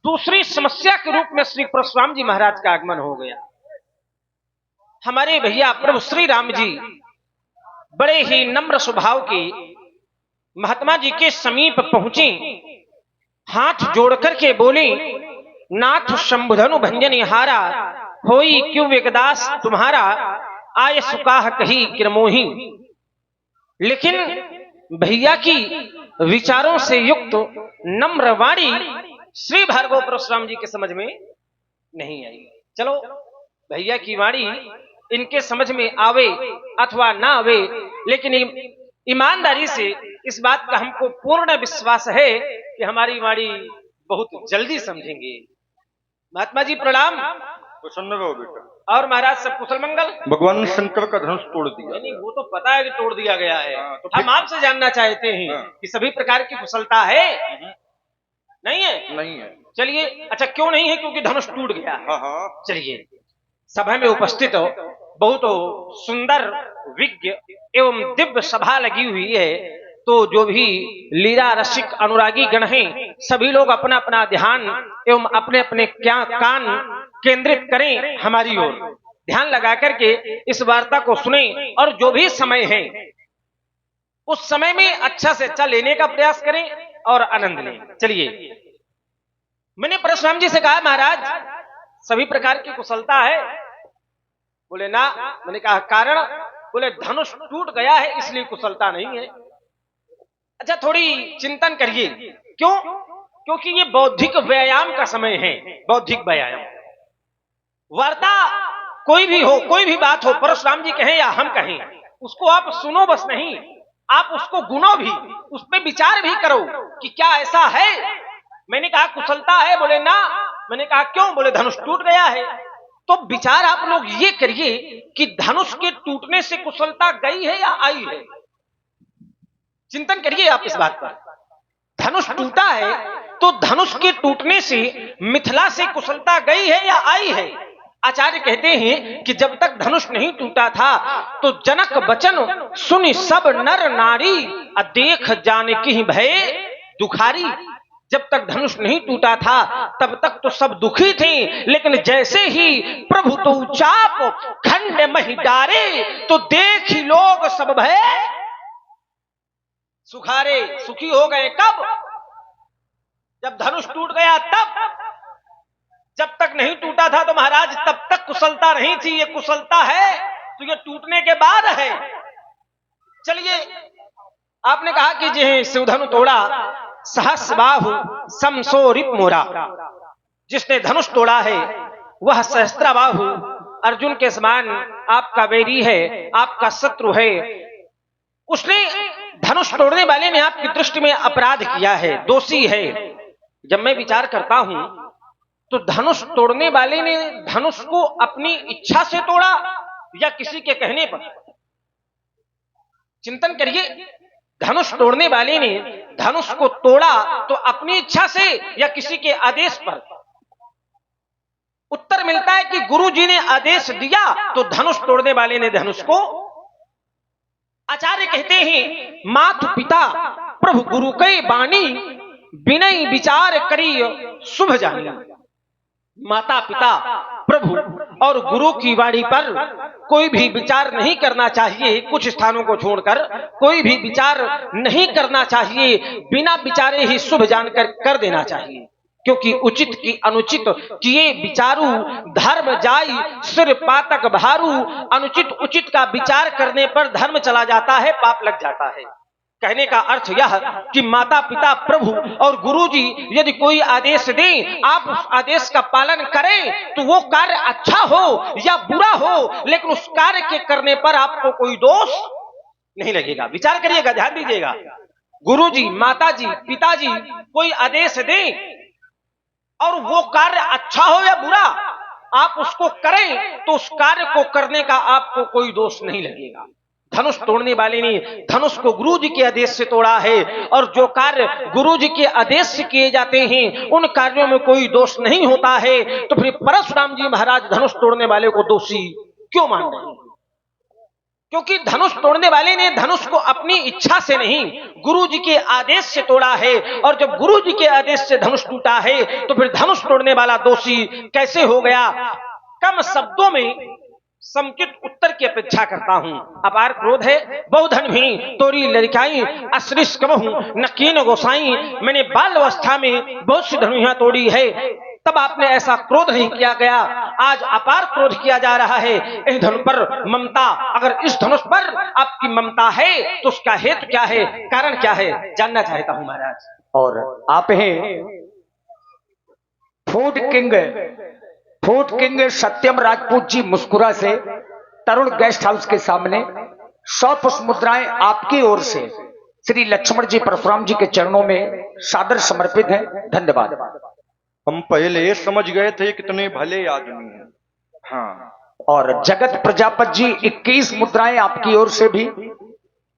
दूसरी समस्या के रूप में श्री परशुराम जी महाराज का आगमन हो गया। हमारे भैया प्रभु श्री राम जी बड़े ही नम्र स्वभाव के महात्मा जी के समीप पहुंचे, हाथ जोड़कर के बोले, नाथ शंभुधनु भंजन हारा, होई क्यों वेगदास तुम्हारा, आय सुकाह कही किरमोही। लेकिन भैया की विचारों से युक्त नम्र वाणी श्री भार्गव परशुराम जी के समझ में नहीं आई। चलो भैया की वाणी इनके समझ में आवे अथवा ना आवे, लेकिन ईमानदारी से इस बात का हमको पूर्ण विश्वास है कि हमारी वाणी बहुत जल्दी समझेंगे। महात्मा जी प्रणाम। प्रसन्न रहो बेटा। और महाराज सब कुशल मंगल। भगवान शंकर का धनुष तोड़ दिया। नहीं, वो तो पता है कि तोड़ दिया गया है। तो हम आपसे जानना चाहते हैं कि सभी प्रकार की कुशलता है? नहीं है? नहीं है। चलिए, अच्छा क्यों नहीं है? क्योंकि धनुष टूट गया है। चलिए, सभा में उपस्थित हो, बहुत सुंदर विज्ञ एवं दिव्य सभा लगी हुई है, तो जो भी लीला रसिक अनुरागी गण हैं, सभी लोग अपना अपना ध्यान एवं अपने अपने क्या कान केंद्रित करें हमारी ओर, ध्यान लगा करके इस वार्ता को सुने और जो भी समय है उस समय में अच्छा से अच्छा लेने का प्रयास करें और आनंद लें। चलिए, मैंने परशुराम जी से कहा, महाराज सभी प्रकार की कुशलता है? बोले ना। मैंने कहा कारण? बोले धनुष टूट गया है इसलिए कुशलता नहीं है। अच्छा, थोड़ी चिंतन करिए। क्यों? क्योंकि ये बौद्धिक व्यायाम का समय है। बौद्धिक व्यायाम, वार्ता कोई भी हो, कोई भी बात हो, परशुराम जी कहें या हम कहें, उसको आप सुनो बस नहीं, आप उसको गुनो भी, उस पर विचार भी करो कि क्या ऐसा है। मैंने कहा कुशलता है? बोले ना। मैंने कहा क्यों? बोले धनुष टूट गया है। तो विचार आप लोग ये करिए कि धनुष के टूटने से कुशलता गई है या आई है। चिंतन करिए आप इस बात पर। धनुष टूटा है तो धनुष के टूटने से मिथिला से कुशलता गई है या आई है? आचार्य कहते हैं कि जब तक धनुष नहीं टूटा था तो जनक बचन सुनि सब नर नारी, देख जानकी भय दुखारी। जब तक धनुष नहीं टूटा था तब तक तो सब दुखी थे, लेकिन जैसे ही प्रभु तो चाप खंड मही डारे, तो देख ही लोग सब भय सुखारे। सुखी हो गए कब? जब धनुष टूट गया तब। जब तक नहीं टूटा था तो महाराज तब तक कुशलता नहीं थी। ये कुशलता है तो ये टूटने के बाद है। चलिए, आपने कहा कि जे शिवधनु तोड़ा सहस बाहु समसोरिप मोरा। जिसने धनुष तोड़ा है वह सहस्त्रा बाहु, अर्जुन के समान आपका वैरी है, आपका शत्रु है। उसने, धनुष तोड़ने वाले ने आपकी दृष्टि में अपराध किया है, दोषी है। जब मैं विचार करता हूं तो धनुष तोड़ने वाले ने धनुष को अपनी इच्छा से तोड़ा या किसी के कहने पर? चिंतन करिए। धनुष तोड़ने वाले ने धनुष को तोड़ा तो अपनी इच्छा से या किसी के आदेश पर? उत्तर मिलता है कि गुरु जी ने आदेश दिया तो धनुष तोड़ने वाले ने धनुष को। आचार्य कहते हैं मातु पिता प्रभु गुरु के बाणी, विनय विचार करी शुभ जानी। माता पिता प्रभु और गुरु की वाणी पर कोई भी विचार नहीं करना चाहिए। कुछ स्थानों को छोड़कर कोई भी विचार नहीं करना चाहिए, बिना विचारे ही शुभ जानकर कर देना चाहिए। क्योंकि उचित की अनुचित किए विचारू, धर्म जाई सिर पातक भारू। अनुचित उचित का विचार करने पर धर्म चला जाता है, पाप लग जाता है। कहने का अर्थ यह कि माता पिता प्रभु और गुरु जी यदि कोई आदेश दें, आप उस आदेश का पालन करें तो वो कार्य अच्छा हो या बुरा हो, लेकिन उस कार्य के करने पर आपको कोई दोष नहीं लगेगा। विचार करिएगा, ध्यान दीजिएगा। गुरु जी, माता जी, पिताजी कोई आदेश दें और वो कार्य अच्छा हो या बुरा, आप उसको करें तो उस कार्य को करने का आपको कोई दोष नहीं लगेगा। धनुष तोड़ने वाले ने धनुष को गुरु जी के आदेश से तोड़ा है, और जो कार्य गुरु जी के आदेश से किए जाते हैं उन कार्यों में कोई दोष नहीं होता है। तो फिर परशुराम जी महाराज धनुष तोड़ने वाले को दोषी क्यों मान रहे हैं? क्योंकि धनुष तोड़ने वाले ने धनुष को अपनी इच्छा से नहीं, गुरु जी के आदेश से तोड़ा है। और जब गुरु जी के आदेश से धनुष टूटा है तो फिर धनुष तोड़ने वाला दोषी कैसे हो गया? कम शब्दों में समुचित उत्तर की अपेक्षा करता हूं। अपार क्रोध है बहुधन भी तोरी लड़काई अश्रिश कबहू नकीन गोसाई। मैंने बाल अवस्था में बहुत सी धनुषियां तोड़ी है, तब आपने ऐसा क्रोध नहीं किया गया। आज अपार क्रोध किया जा रहा है इस धनुष पर ममता। अगर इस धनुष पर आपकी ममता है तो उसका हेतु क्या है, कारण क्या है, जानना चाहता हूं महाराज। और आप हैं फूड किंग सत्यम राजपूत जी मुस्कुरा से तरुण गेस्ट हाउस के सामने 100 पुष्प मुद्राएं आपकी ओर से श्री लक्ष्मण जी परशुराम जी के चरणों में सादर समर्पित हैं। धन्यवाद। हम पहले ये समझ गए थे कितने भले आदमी हैं। हाँ, और जगत प्रजापति जी 21 मुद्राएं आपकी ओर से भी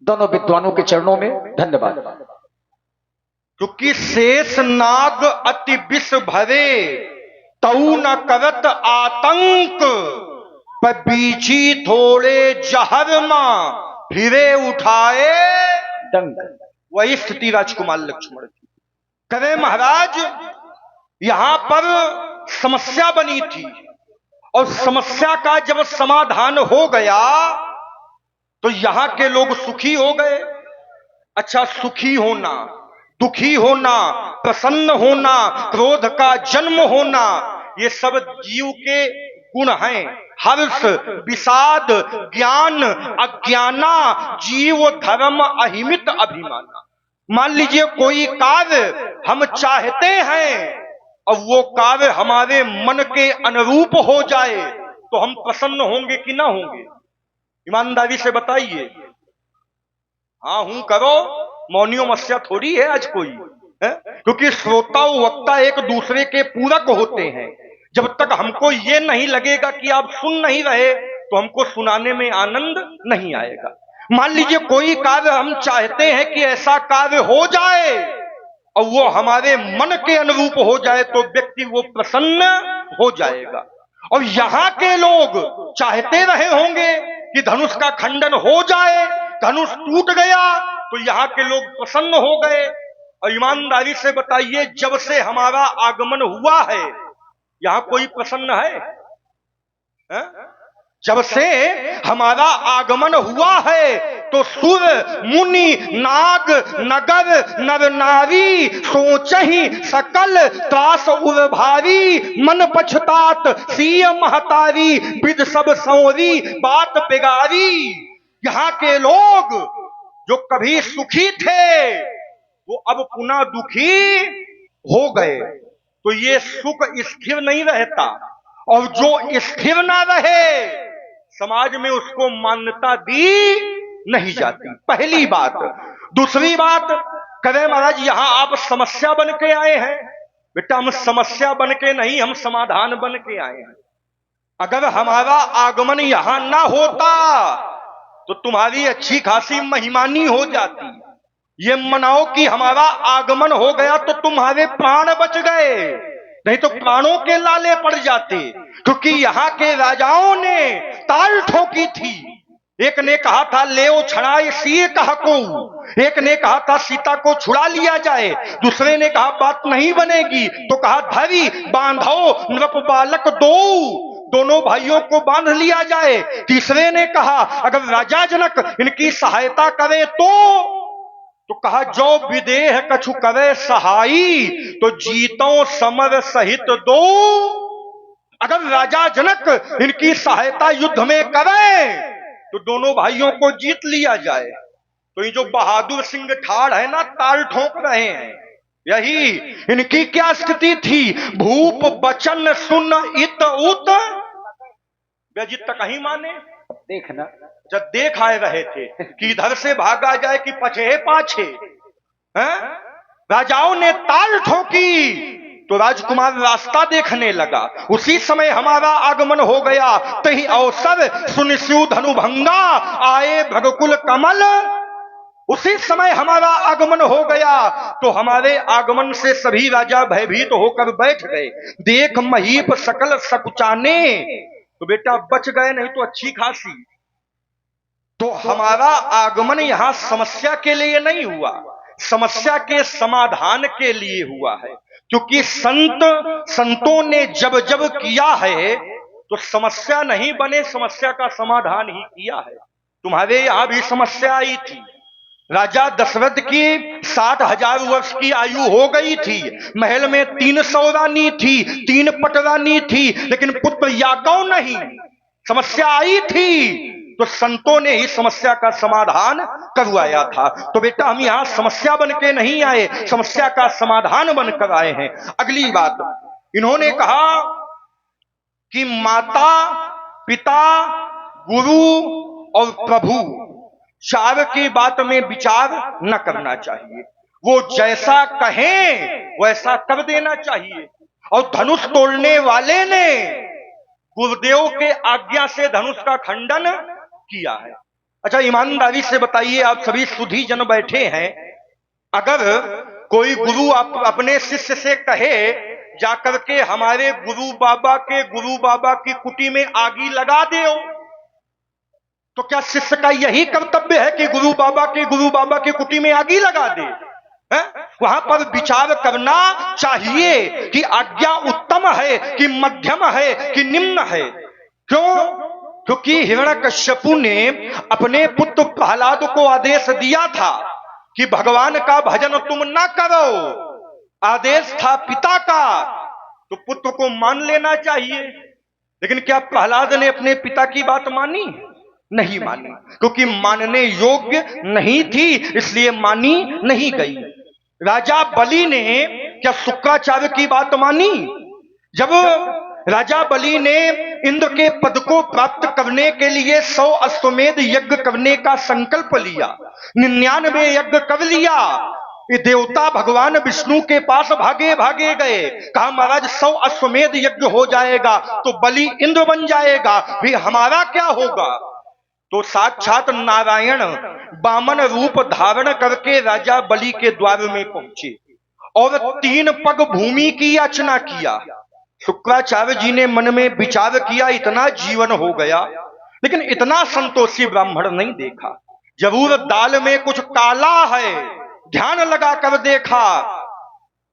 दोनों विद्वानों के चरणों में। धन्यवाद। क्योंकि शेष नाग अति विष भरे तऊ न करत आतंक, पर बीची थोड़े जहर मां फिरे उठाए डंक। वही स्थिति राजकुमार लक्ष्मण की करे। महाराज, यहां पर समस्या बनी थी और समस्या का जब समाधान हो गया तो यहां के लोग सुखी हो गए। अच्छा, सुखी होना, दुखी होना, प्रसन्न होना, क्रोध का जन्म होना, ये सब जीव के गुण हैं। हर्ष, विषाद, ज्ञान, अज्ञाना, जीव धर्म अहिमित अभिमाना। मान लीजिए कोई कार्य हम चाहते हैं और वो कार्य हमारे मन के अनुरूप हो जाए तो हम प्रसन्न होंगे कि ना होंगे? ईमानदारी से बताइए। हाँ हूं करो, मौनियों मस्या थोड़ी है आज कोई है? क्योंकि श्रोता और वक्ता एक दूसरे के पूरक होते हैं। जब तक हमको ये नहीं लगेगा कि आप सुन नहीं रहे तो हमको सुनाने में आनंद नहीं आएगा। मान लीजिए कोई कार्य हम चाहते हैं कि ऐसा कार्य हो जाए और वो हमारे मन के अनुरूप हो जाए तो व्यक्ति वो प्रसन्न हो जाएगा। और यहां के लोग चाहते रहे होंगे कि धनुष का खंडन हो जाए, धनुष टूट गया तो यहाँ के लोग प्रसन्न हो गए। और ईमानदारी से बताइए, जब से हमारा आगमन हुआ है यहाँ कोई प्रसन्न है? जब से हमारा आगमन हुआ है तो सुर मुनि नाग नगर नर नारी सोचहि सकल त्रास उर भारी, मन पछतात सीय महतारी विद सब सौरी बात बिगारी। यहाँ के लोग जो कभी सुखी थे वो अब पुनः दुखी हो गए। तो ये सुख स्थिर नहीं रहता, और जो स्थिर ना रहे समाज में उसको मान्यता दी नहीं जाती। पहली बात। दूसरी बात, कहे महाराज यहां आप समस्या बन के आए हैं। बेटा, हम समस्या बन के नहीं, हम समाधान बन के आए हैं। अगर हमारा आगमन यहां ना होता तो तुम्हारी अच्छी खासी महिमानी हो जाती। ये मनाओ कि हमारा आगमन हो गया तो तुम्हारे प्राण बच गए, नहीं तो प्राणों के लाले पड़ जाते। क्योंकि यहाँ के राजाओं ने ताल ठोकी थी। एक ने कहा था ले ओ छड़ाए सीए कहा को, एक ने कहा था सीता को छुड़ा लिया जाए, दूसरे ने कहा बात नहीं बनेगी तो कहा धरी बांधो नृप बालक दो, दोनों भाइयों को बांध लिया जाए। तीसरे ने कहा अगर राजा जनक इनकी सहायता करे तो कहा जो विदेह कछु करे सहाई, तो जीतो समर सहित दो। अगर राजा जनक इनकी सहायता युद्ध में करे तो दोनों भाइयों को जीत लिया जाए। तो ये जो बहादुर सिंह ठाड़ है ना, ताल ठोक रहे हैं, यही इनकी क्या स्थिति थी। भूप बचन सुन इत उत बेजित कहीं माने। देखना, जब देख आए रहे थे कि इधर से भागा जाए कि पछे पाछे, राजाओं ने ताल ठोकी तो राजकुमार रास्ता देखने लगा। उसी समय हमारा आगमन हो गया, तही अवसर सुनिस्यु धनुभंगा आए भगकुल कमल। उसी समय हमारा आगमन हो गया तो हमारे आगमन से सभी राजा भयभीत होकर बैठ गए। देख महीप सकल सकुचाने, तो बेटा बच गए, नहीं तो अच्छी खासी तो हमारा आगमन यहां समस्या के लिए नहीं हुआ, समस्या के समाधान के लिए हुआ है। क्योंकि संतों ने जब जब किया है तो समस्या नहीं बने, समस्या का समाधान ही किया है। तुम्हारे यहां भी समस्या आई थी। राजा दशरथ की 60,000 वर्ष की आयु हो गई थी, महल में 300 रानी थी, 3 पटरानी थी, लेकिन पुत्र याकव नहीं। समस्या आई थी तो संतों ने ही समस्या का समाधान करवाया था। तो बेटा हम यहां समस्या बन के नहीं आए, समस्या का समाधान बनकर आए हैं। अगली बात, इन्होंने कहा कि माता, पिता, गुरु और प्रभु चार की बात में विचार न करना चाहिए। वो जैसा कहें वैसा कर देना चाहिए। और धनुष तोड़ने वाले ने गुरुदेव के आज्ञा से धनुष का खंडन किया है। अच्छा ईमानदारी से बताइए, आप सभी सुधी जन बैठे हैं, अगर कोई गुरु अपने शिष्य से कहे जाकर के हमारे गुरु बाबा की कुटी में आगी लगा दो, तो क्या शिष्य का यही कर्तव्य है कि गुरु बाबा की कुटी में आगी लगा दे? वहां पर विचार करना चाहिए कि आज्ञा उत्तम है कि मध्यम है कि निम्न है। क्यों? क्योंकि हिरण्यकश्यपु ने अपने पुत्र प्रहलाद को आदेश दिया था कि भगवान का भजन तुम ना करो, आदेश था पिता का, तो पुत्र को मान लेना चाहिए। लेकिन क्या प्रहलाद ने अपने पिता की बात मानी? नहीं मानी, क्योंकि मानने योग्य नहीं थी, इसलिए मानी नहीं गई। राजा बलि ने क्या शुक्राचार्य की बात मानी? जब राजा बलि ने इंद्र के पद को प्राप्त करने के लिए 100 अश्वमेध यज्ञ करने का संकल्प लिया, 99 यज्ञ कर लिया, ये देवता भगवान विष्णु के पास भागे गए, कहा महाराज 100 अश्वमेध यज्ञ हो जाएगा तो बलि इंद्र बन जाएगा, भी हमारा क्या होगा? तो साक्षात नारायण वामन रूप धारण करके राजा बलि के द्वार में पहुंचे और 3 पग भूमि की याचना किया। शुक्राचार्य जी ने मन में विचार किया, इतना जीवन हो गया लेकिन इतना संतोषी ब्राह्मण नहीं देखा, जरूर दाल में कुछ काला है। ध्यान लगाकर देखा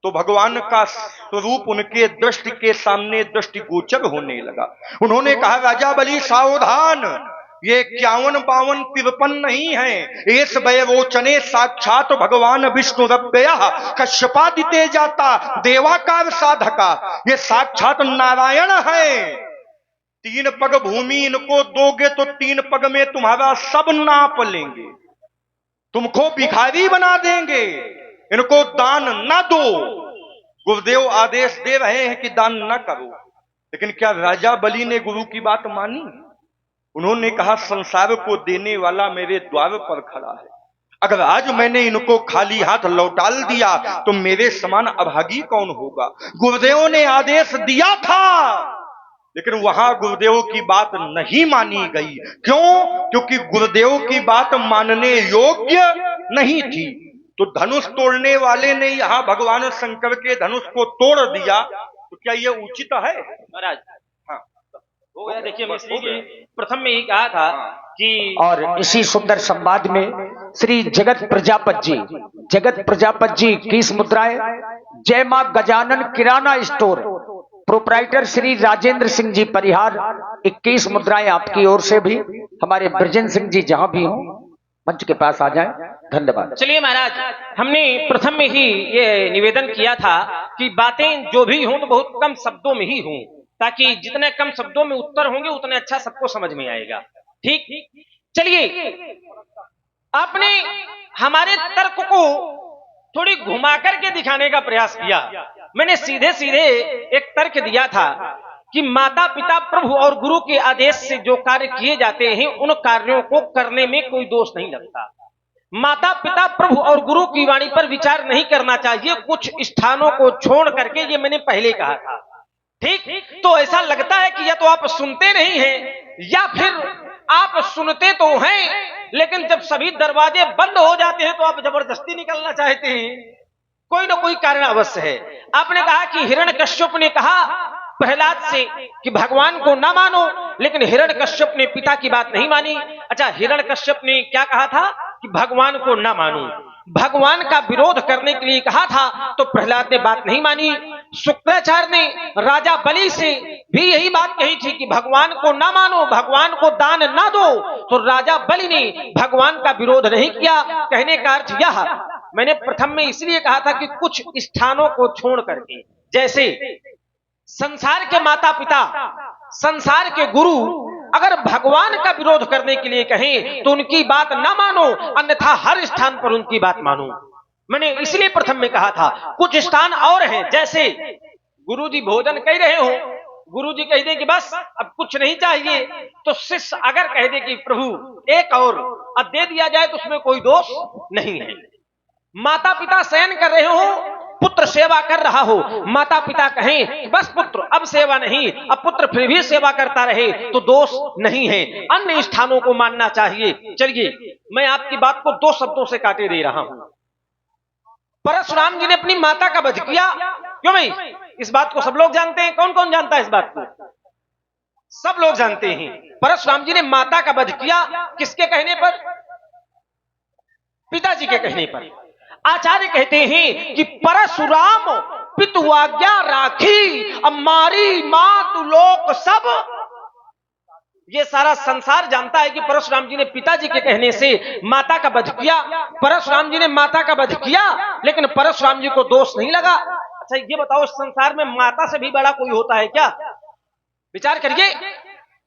तो भगवान का स्वरूप उनके दृष्टि के सामने दृष्टिगोचर होने लगा। उन्होंने कहा राजा बलि सावधान, ये 51-52 53 नहीं है, एस वैवोचने साक्षात भगवान विष्णु रव्यय कश्यपादिते जाता देवाकार साधका, ये साक्षात नारायण है। 3 पग भूमि इनको दोगे तो 3 पग में तुम्हारा सब नाप लेंगे, तुमको भिखारी बना देंगे, इनको दान न दो। गुरुदेव आदेश दे रहे हैं कि दान न करो, लेकिन क्या राजा बलि ने गुरु की बात मानी? उन्होंने कहा संसार को देने वाला मेरे द्वार पर खड़ा है, अगर आज मैंने इनको खाली हाथ लौटा दिया तो मेरे समान अभागी कौन होगा? गुरुदेव ने आदेश दिया था, लेकिन वहां गुरुदेव की बात नहीं मानी गई। क्यों? क्योंकि गुरुदेव की बात मानने योग्य नहीं थी। तो धनुष तोड़ने वाले ने यहां भगवान शंकर के धनुष को तोड़ दिया, तो क्या यह उचित है महाराज? हो गया। देखिए मिश्री जी प्रथम में ही कहा था कि, और इसी सुंदर संवाद में श्री जगत प्रजापत जी 21 मुद्राएं, जय मां गजानन किराना स्टोर प्रोप्राइटर श्री राजेंद्र सिंह जी परिहार 21 मुद्राएं आपकी ओर से भी। हमारे ब्रजेंद्र सिंह जी जहां भी हो मंच के पास आ जाएं। धन्यवाद। चलिए महाराज, हमने प्रथम में ही ये निवेदन किया था कि बातें जो भी हों तो बहुत कम शब्दों में ही हों, ताकि जितने कम शब्दों में उत्तर होंगे उतने अच्छा सबको समझ में आएगा। ठीक, चलिए आपने हमारे तर्क को थोड़ी घुमा करके दिखाने का प्रयास किया। मैंने सीधे सीधे एक तर्क दिया था कि माता पिता प्रभु और गुरु के आदेश से जो कार्य किए जाते हैं उन कार्यों को करने में कोई दोष नहीं लगता। माता पिता प्रभु और गुरु की वाणी पर विचार नहीं करना चाहिए कुछ स्थानों को छोड़ करके, ये मैंने पहले कहा था। ठीक, तो ऐसा लगता है कि या तो आप सुनते नहीं हैं या फिर आप सुनते तो हैं लेकिन जब सभी दरवाजे बंद हो जाते हैं तो आप जबरदस्ती निकलना चाहते हैं। कोई ना कोई कारण अवश्य है। आपने कहा कि हिरण्यकश्यप ने कहा प्रहलाद से कि भगवान को ना मानो, लेकिन हिरण्यकश्यप ने पिता की बात नहीं मानी। अच्छा, हिरण्यकश्यप ने क्या कहा था कि भगवान को ना मानो, भगवान का विरोध करने के लिए कहा था, तो प्रहलाद ने बात नहीं मानी। शुक्राचार्य ने राजा बलि से भी यही बात कही थी कि भगवान को ना मानो, भगवान को दान ना दो, तो राजा बलि ने भगवान का विरोध नहीं किया। कहने का अर्थ यह, मैंने प्रथम में इसलिए कहा था कि कुछ स्थानों को छोड़ करके, जैसे संसार के माता पिता, संसार के गुरु अगर भगवान का विरोध करने के लिए कहें तो उनकी बात ना मानो, अन्यथा हर स्थान पर उनकी बात मानो। मैंने इसलिए प्रथम में कहा था। कुछ स्थान और हैं, जैसे गुरुजी भोजन कह रहे हो, गुरुजी कह दे कि बस अब कुछ नहीं चाहिए, तो शिष्य अगर कह दे कि प्रभु एक और अब दे दिया जाए तो उसमें कोई दोष नहीं है। माता पिता शयन कर रहे हो, पुत्र सेवा कर रहा हो, माता पिता कहें बस पुत्र अब सेवा नहीं, अब पुत्र फिर भी सेवा करता रहे, तो दोष नहीं है। अन्य स्थानों को मानना चाहिए। चलिए, मैं आपकी बात को दो शब्दों से काटे दे रहा हूं। परशुराम जी ने अपनी माता का वध किया, क्यों भाई? इस बात को सब लोग जानते हैं। कौन कौन जानता है इस बात को? सब लोग जानते हैं। परशुराम जी ने माता का वध किया, किसके कहने पर? पिताजी के कहने पर। आचार्य कहते हैं कि परशुराम पितु आज्ञा राखी, अब मारी मातु लोक सब। ये सारा संसार जानता है कि परशुराम जी ने पिताजी के कहने से माता का वध किया। परशुराम जी ने माता का वध किया, लेकिन परशुराम जी को दोष नहीं लगा। अच्छा, ये बताओ, इस संसार में माता से भी बड़ा कोई होता है क्या? विचार करिए,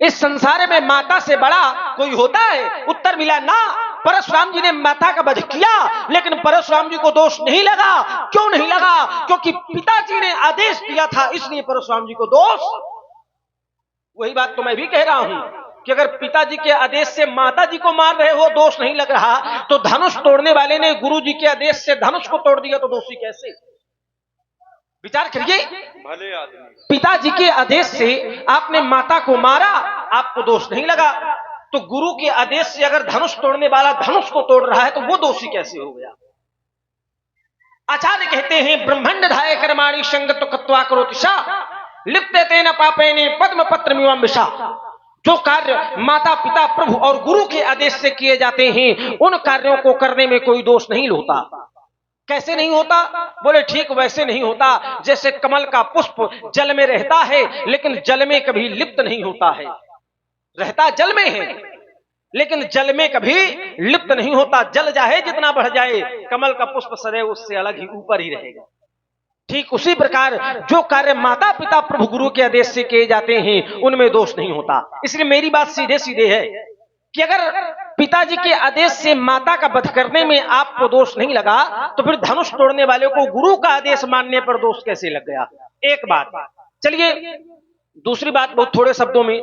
इस संसार में माता से बड़ा कोई होता है? उत्तर मिला ना। परशुराम जी ने माता का वध किया, लेकिन परशुराम जी को दोष नहीं लगा। क्यों नहीं लगा? क्योंकि पिताजी ने आदेश दिया था, इसलिए परशुराम जी को दोष। वही बात तो मैं भी कह रहा हूं कि अगर पिताजी के आदेश से माता जी को मार रहे हो, दोष नहीं लग रहा, तो धनुष तोड़ने वाले ने गुरु जी के आदेश से धनुष को तोड़ दिया, तो दोषी कैसे? विचार करिए, भले आदमी पिताजी के आदेश से आपने माता को मारा, आपको दोष नहीं लगा, तो गुरु के आदेश से अगर धनुष तोड़ने वाला धनुष को तोड़ रहा है, तो वो दोषी कैसे हो गया? आचार्य कहते हैं, ब्रह्मांड धाय कर्माणि संगत कत्वा करोतिशा लिप्ते तेन पापेने पद्म पत्र मिवं विषा। जो कार्य माता पिता प्रभु और गुरु के आदेश से किए जाते हैं, उन कार्यों को करने में कोई दोष नहीं होता। कैसे नहीं होता? बोले ठीक वैसे नहीं होता जैसे कमल का पुष्प जल में रहता है, लेकिन जल में कभी लिप्त नहीं होता है। रहता जल में है, लेकिन जल में कभी लिप्त नहीं होता। जल चाहे जितना बढ़ जाए, कमल का पुष्प सदैव उससे अलग ही ऊपर ही रहेगा। ठीक उसी प्रकार जो कार्य माता पिता प्रभु गुरु के आदेश से किए जाते हैं, उनमें दोष नहीं होता। इसलिए मेरी बात सीधे सीधे है कि अगर पिताजी के आदेश से माता का वध करने में आपको दोष नहीं लगा, तो फिर धनुष तोड़ने वाले को गुरु का आदेश मानने पर दोष कैसे लग गया? एक बात। चलिए, दूसरी बात बहुत थोड़े शब्दों में